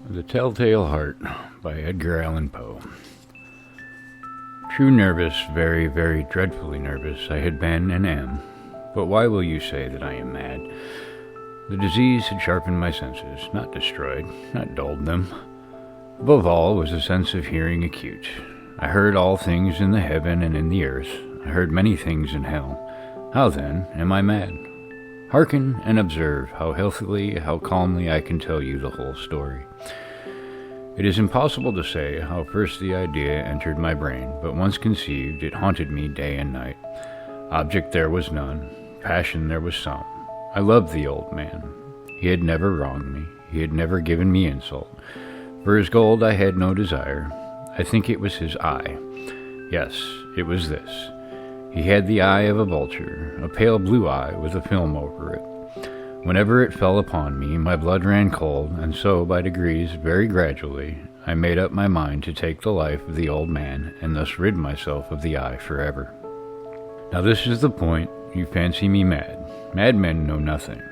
The Telltale Heart by Edgar Allan Poe. True nervous, very, very dreadfully nervous, I had been and am. But why will you say that I am mad? The disease had sharpened my senses, not destroyed, not dulled them. Above all was a sense of hearing acute. I heard all things in the heaven and in the earth. I heard many things in hell. How then am I mad? Hearken and observe how healthily, how calmly I can tell you the whole story. It is impossible to say how first the idea entered my brain, but once conceived, it haunted me day and night. Object there was none, passion there was some. I loved the old man. He had never wronged me. He had never given me insult. For his gold I had no desire. I think it was his eye. Yes, it was this. He had the eye of a vulture, a pale blue eye with a film over it. Whenever it fell upon me, my blood ran cold, and so, by degrees, very gradually, I made up my mind to take the life of the old man, and thus rid myself of the eye forever. Now this is the point. You fancy me mad. Madmen know nothing.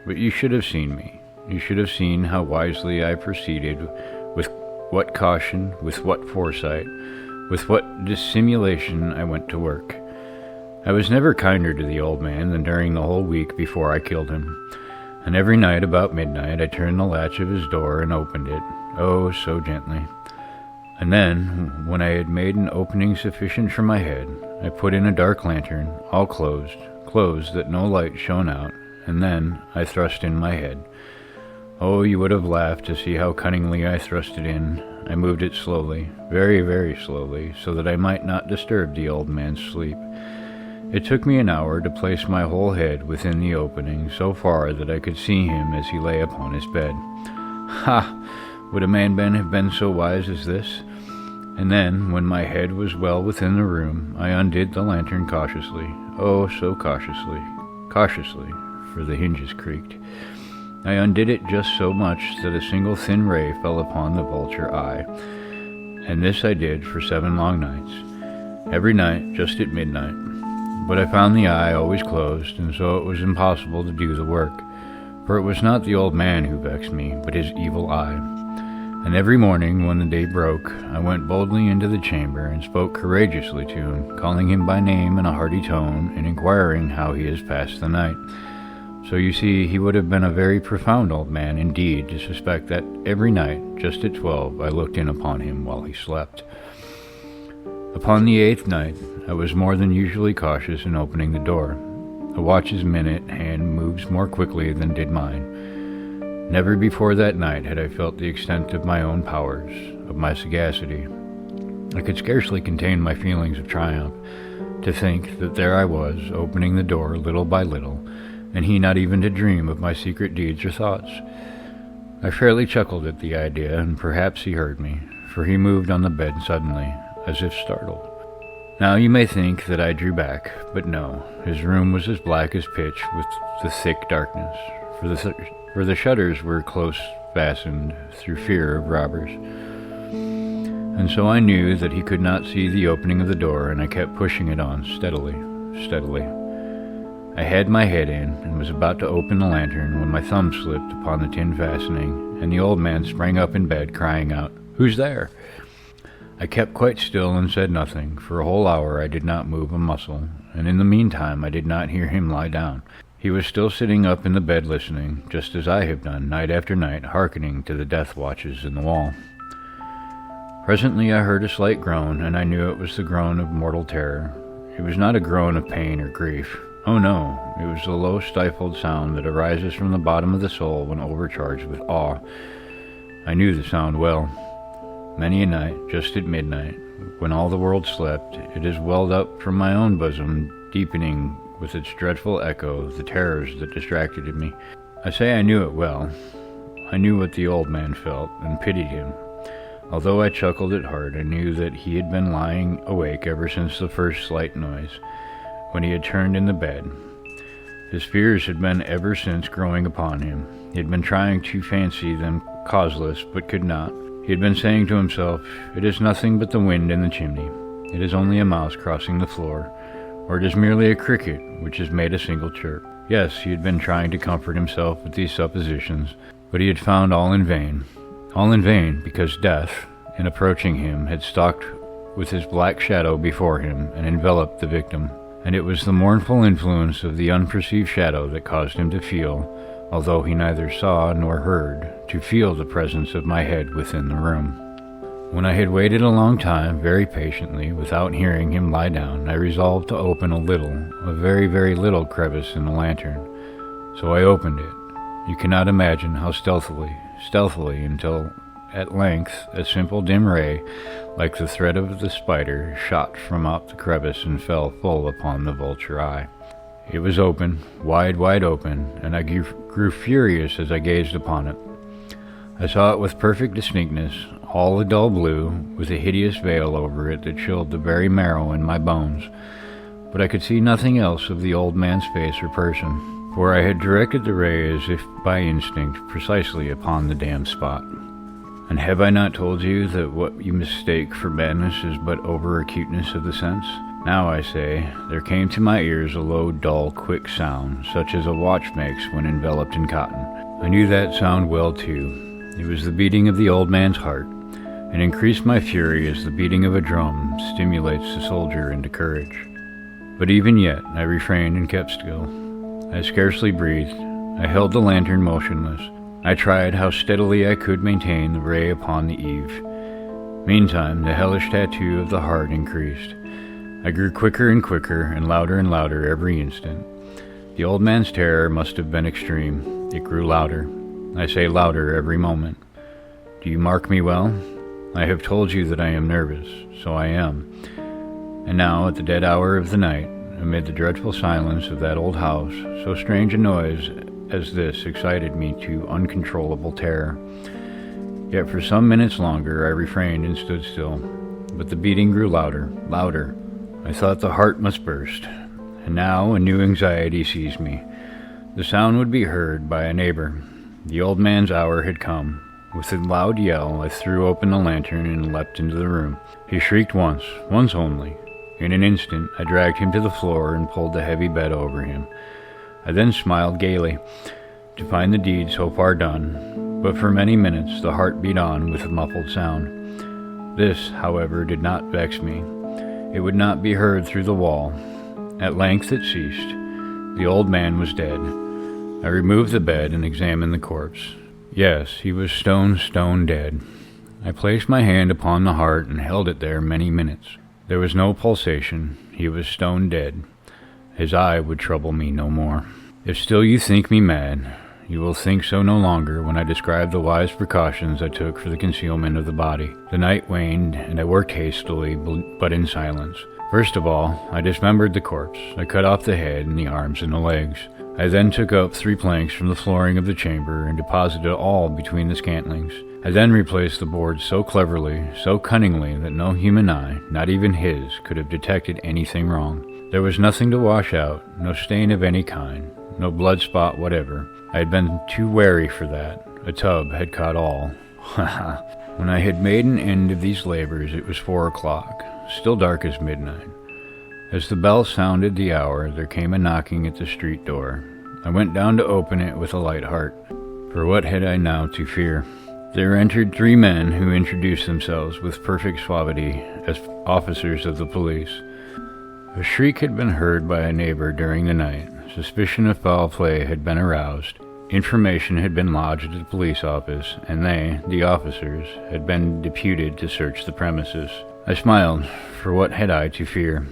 But you should have seen me. You should have seen how wisely I proceeded, with what caution, with what foresight, with what dissimulation I went to work. I was never kinder to the old man than during the whole week before I killed him. And every night about midnight I turned the latch of his door and opened it, oh, so gently. And then, when I had made an opening sufficient for my head, I put in a dark lantern, all closed that no light shone out, and then I thrust in my head. Oh, you would have laughed to see how cunningly I thrust it in. I moved it slowly, very, very slowly, so that I might not disturb the old man's sleep. It took me an hour to place my whole head within the opening, so far that I could see him as he lay upon his bed. Ha! Would a man have been so wise as this? And then, when my head was well within the room, I undid the lantern cautiously, oh, so cautiously, for the hinges creaked. I undid it just so much that a single thin ray fell upon the vulture eye, and this I did for 7 long nights, every night just at midnight. But I found the eye always closed, and so it was impossible to do the work, for it was not the old man who vexed me, but his evil eye. And every morning, when the day broke, I went boldly into the chamber and spoke courageously to him, calling him by name in a hearty tone, and inquiring how he has passed the night. So you see, he would have been a very profound old man indeed to suspect that every night, just at 12, I looked in upon him while he slept. Upon the 8th night, I was more than usually cautious in opening the door. A watch's minute hand moves more quickly than did mine. Never before that night had I felt the extent of my own powers, of my sagacity. I could scarcely contain my feelings of triumph, to think that there I was, opening the door little by little, and he not even to dream of my secret deeds or thoughts. I fairly chuckled at the idea, and perhaps he heard me, for he moved on the bed suddenly, as if startled. Now you may think that I drew back, but no, his room was as black as pitch with the thick darkness, for the shutters were close fastened through fear of robbers. And so I knew that he could not see the opening of the door, and I kept pushing it on steadily. I had my head in, and was about to open the lantern when my thumb slipped upon the tin fastening, and the old man sprang up in bed, crying out, "Who's there?" I kept quite still and said nothing. For a whole hour I did not move a muscle, and in the meantime I did not hear him lie down. He was still sitting up in the bed listening, just as I have done night after night, hearkening to the death watches in the wall. Presently I heard a slight groan, and I knew it was the groan of mortal terror. It was not a groan of pain or grief. Oh no, it was the low stifled sound that arises from the bottom of the soul when overcharged with awe. I knew the sound well. Many a night, just at midnight, when all the world slept, it has welled up from my own bosom, deepening with its dreadful echo the terrors that distracted me. I say I knew it well. I knew what the old man felt, and pitied him. Although I chuckled at heart, I knew that he had been lying awake ever since the first slight noise, when he had turned in the bed. His fears had been ever since growing upon him. He had been trying to fancy them causeless, but could not. He had been saying to himself, "It is nothing but the wind in the chimney. It is only a mouse crossing the floor, or it is merely a cricket which has made a single chirp." Yes, he had been trying to comfort himself with these suppositions, but he had found all in vain. All in vain, because death, in approaching him, had stalked with his black shadow before him and enveloped the victim. And it was the mournful influence of the unperceived shadow that caused him to feel, although he neither saw nor heard, to feel the presence of my head within the room. When I had waited a long time, very patiently, without hearing him lie down, I resolved to open a very, very little crevice in the lantern. So I opened it. You cannot imagine how stealthily, until at length a simple dim ray, like the thread of the spider, shot from out the crevice and fell full upon the vulture eye. It was open, wide open, and I grew furious as I gazed upon it. I saw it with perfect distinctness, all a dull blue, with a hideous veil over it that chilled the very marrow in my bones. But I could see nothing else of the old man's face or person, for I had directed the ray as if by instinct precisely upon the damned spot. And have I not told you that what you mistake for madness is but over-acuteness of the sense? Now, I say, there came to my ears a low, dull, quick sound, such as a watch makes when enveloped in cotton. I knew that sound well, too. It was the beating of the old man's heart, and increased my fury as the beating of a drum stimulates the soldier into courage. But even yet, I refrained and kept still. I scarcely breathed. I held the lantern motionless. I tried how steadily I could maintain the ray upon the eve. Meantime, the hellish tattoo of the heart increased. I grew quicker and louder every instant. The old man's terror must have been extreme. It grew louder. I say louder every moment. Do you mark me well? I have told you that I am nervous, so I am. And now, at the dead hour of the night, amid the dreadful silence of that old house, so strange a noise as this excited me to uncontrollable terror. Yet for some minutes longer I refrained and stood still, but the beating grew louder. I thought the heart must burst, and now a new anxiety seized me. The sound would be heard by a neighbor. The old man's hour had come. With a loud yell, I threw open the lantern and leapt into the room. He shrieked once only. In an instant, I dragged him to the floor and pulled the heavy bed over him. I then smiled gaily to find the deed so far done, but for many minutes the heart beat on with a muffled sound. This, however, did not vex me. It would not be heard through the wall. At length it ceased. The old man was dead. I removed the bed and examined the corpse. Yes, he was stone dead. I placed my hand upon the heart and held it there many minutes. There was no pulsation. He was stone dead. His eye would trouble me no more. If still you think me mad, you will think so no longer when I describe the wise precautions I took for the concealment of the body. The night waned, and I worked hastily, but in silence. First of all, I dismembered the corpse. I cut off the head and the arms and the legs. I then took up 3 planks from the flooring of the chamber and deposited all between the scantlings. I then replaced the boards so cleverly, so cunningly, that no human eye, not even his, could have detected anything wrong. There was nothing to wash out, no stain of any kind, no blood spot whatever. I had been too wary for that. A tub had caught all. When I had made an end of these labors, it was 4 o'clock, still dark as midnight. As the bell sounded the hour, there came a knocking at the street door. I went down to open it with a light heart, for what had I now to fear? There entered 3 men who introduced themselves with perfect suavity as officers of the police. A shriek had been heard by a neighbor during the night. Suspicion of foul play had been aroused. Information had been lodged at the police office, and they, the officers, had been deputed to search the premises. I smiled, for what had I to fear?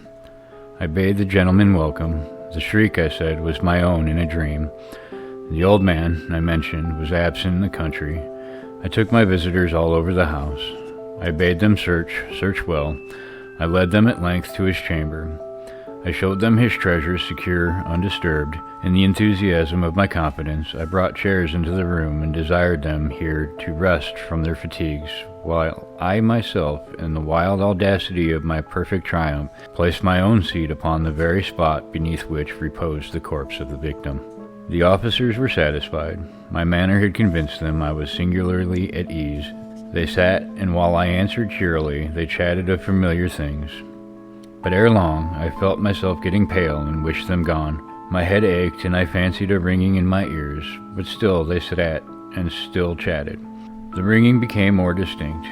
I bade the gentleman welcome. The shriek, I said, was my own in a dream. The old man, I mentioned, was absent in the country. I took my visitors all over the house. I bade them search well. I led them at length to his chamber. I showed them his treasures secure, undisturbed. In the enthusiasm of my confidence, I brought chairs into the room and desired them here to rest from their fatigues, while I myself, in the wild audacity of my perfect triumph, placed my own seat upon the very spot beneath which reposed the corpse of the victim. The officers were satisfied. My manner had convinced them I was singularly at ease. They sat, and while I answered cheerily, they chatted of familiar things. But ere long, I felt myself getting pale and wished them gone. My head ached, and I fancied a ringing in my ears, but still they sat and still chatted. The ringing became more distinct.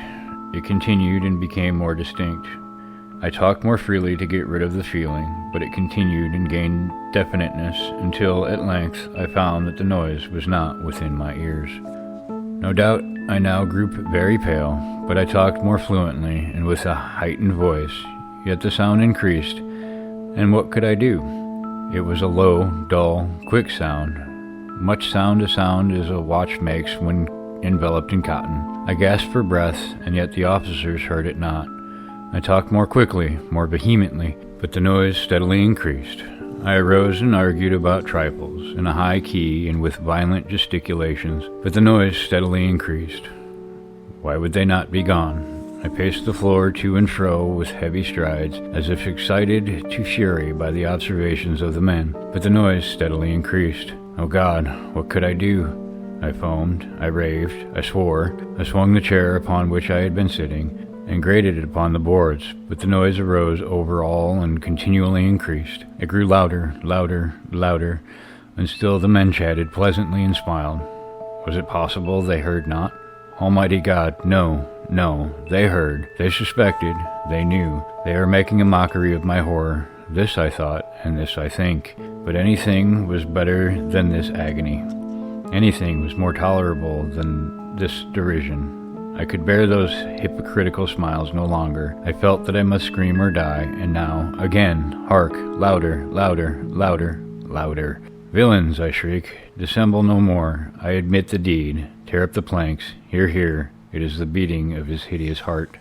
It continued and became more distinct. I talked more freely to get rid of the feeling, but it continued and gained definiteness until at length I found that the noise was not within my ears. No doubt I now grew very pale, but I talked more fluently and with a heightened voice, yet the sound increased, and what could I do? It was a low, dull, quick sound, much sound as a watch makes when enveloped in cotton. I gasped for breath, and yet the officers heard it not. I talked more quickly, more vehemently, but the noise steadily increased. I arose and argued about trifles, in a high key and with violent gesticulations, but the noise steadily increased. Why would they not be gone? I paced the floor to and fro with heavy strides, as if excited to fury by the observations of the men, but the noise steadily increased. Oh God, what could I do? I foamed, I raved, I swore, I swung the chair upon which I had been sitting, and grated it upon the boards, but the noise arose over all and continually increased. It grew louder, louder, louder, and still the men chatted pleasantly and smiled. Was it possible they heard not? Almighty God, no, no, they heard, they suspected, they knew. They are making a mockery of my horror. This I thought, and this I think, but anything was better than this agony. Anything was more tolerable than this derision. I could bear those hypocritical smiles no longer. I felt that I must scream or die, and now, again, hark, louder, louder, louder, louder. Villains, I shriek, dissemble no more. I admit the deed. Tear up the planks. Hear, hear. It is the beating of his hideous heart.